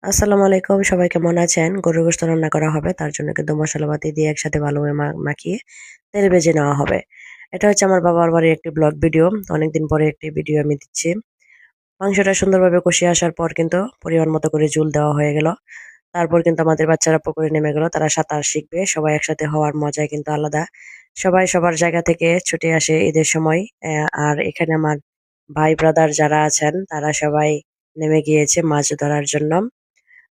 আসসালামু আলাইকুম। সবাই কেমন আছেন? গরুর গোশত রান্না করা হবে। তার জন্য কিন্তু মসলাপাতি দিয়ে একসাথে ভালোভাবে মাখিয়ে তেল ভেজে নেওয়া হবে। এটা হচ্ছে আমার বাবার বাড়ির একটি ব্লগ ভিডিও। অনেকদিন পরে একটি ভিডিও আমি দিচ্ছি। মাংসটা সুন্দরভাবে কষিয়ে আসার পর কিন্তু পরিমাণ মতো করে ঝোল দেওয়া হয়ে গেল। তারপর কিন্তু আমাদের বাচ্চারা পুকুরে নেমে গেল। তারা সাঁতার শিখবে। সবাই একসাথে হওয়ার মজাই কিন্তু আলাদা। সবাই সবার জায়গা থেকে ছুটে আসে ঈদের সময়। আর এখানে আমার ভাই ব্রাদার যারা আছেন তারা সবাই নেমে গিয়েছে মাছ ধরার জন্য।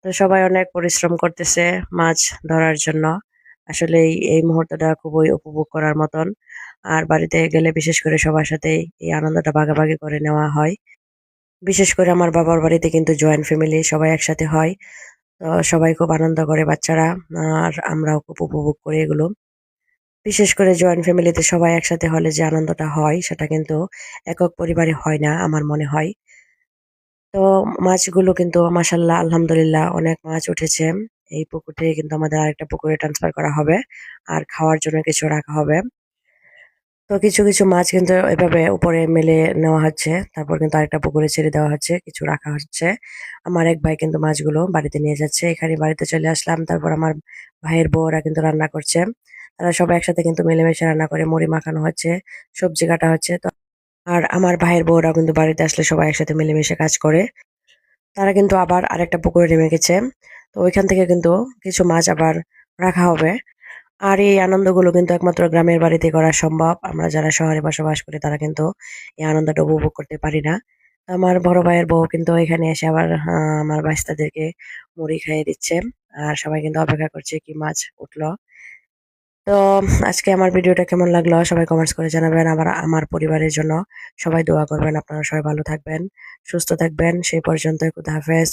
তো সবাই অনেক পরিশ্রম করতেছে মাছ ধরার জন্য। আসলে এই মুহূর্তটা খুবই উপভোগ করার মতন। আর বাড়িতে গেলে বিশেষ করে সবার সাথেই এই আনন্দটা ভাগাভাগি করে নেওয়া হয়। বিশেষ করে আমার বাবার বাড়িতে কিন্তু জয়েন্ট ফ্যামিলি সবাই একসাথে হয়। তো সবাই খুব আনন্দ করে বাচ্চারা আর আমরাও খুব উপভোগ করি এগুলো। বিশেষ করে জয়েন্ট ফ্যামিলিতে সবাই একসাথে হলে যে আনন্দটা হয় সেটা কিন্তু একক পরিবারে হয় না আমার মনে হয়। তো মাছগুলো কিন্তু মাশাআল্লাহ আলহামদুলিল্লাহ অনেক মাছ উঠেছে। এই পুকুর থেকে কিন্তু আমাদের আরেকটা পুকুরে ট্রান্সফার করা হবে। আর খাওয়ার জন্য কিছু রাখা হবে। তো কিছু মাছ কিন্তু এভাবে উপরে মেলে নেওয়া হচ্ছে। তারপর কিন্তু আরেকটা পুকুরে ছেড়ে দেওয়া হচ্ছে। কিছু রাখা হচ্ছে। আমার এক ভাই কিন্তু মাছগুলো বাড়িতে নিয়ে যাচ্ছে। এখানে বাড়িতে চলে আসলাম। তারপর আমার ভাইয়ের বউরা কিন্তু রান্না করছে। তারা সবাই একসাথে কিন্তু মিলেমিশে রান্না করে মুড়ি মাখানো হচ্ছে, সবজি কাটা হচ্ছে। তো আর আমার ভাইয়ের বউরা কিন্তু বাড়িতে আসলে সবাই একসাথে মিলেমিশে কাজ করে। তারা কিন্তু আবার আরেকটা পুকুরে নেমে গেছে। তো ওইখান থেকে কিন্তু কিছু মাছ আবার রাখা হবে। আর এই আনন্দগুলো কিন্তু একমাত্র গ্রামের বাড়িতে করা সম্ভব। আমরা যারা শহরে বসবাস করি তারা কিন্তু এই আনন্দটা উপভোগ করতে পারি না। তো আমার বড় ভাইয়ের বউ কিন্তু এখানে এসে আবার আমার বাইস্তাদেরকে মুড়ি খাইয়ে দিচ্ছে। আর সবাই কিন্তু অপেক্ষা করছে কি মাছ উঠলো। তো আজকে আমার ভিডিওটা কেমন লাগলো সবাই কমেন্টস করে জানাবেন। আবার আমার পরিবারের জন্য সবাই দোয়া করবেন। আপনারা সবাই ভালো থাকবেন, সুস্থ থাকবেন। সেই পর্যন্ত খোদা হাফেজ।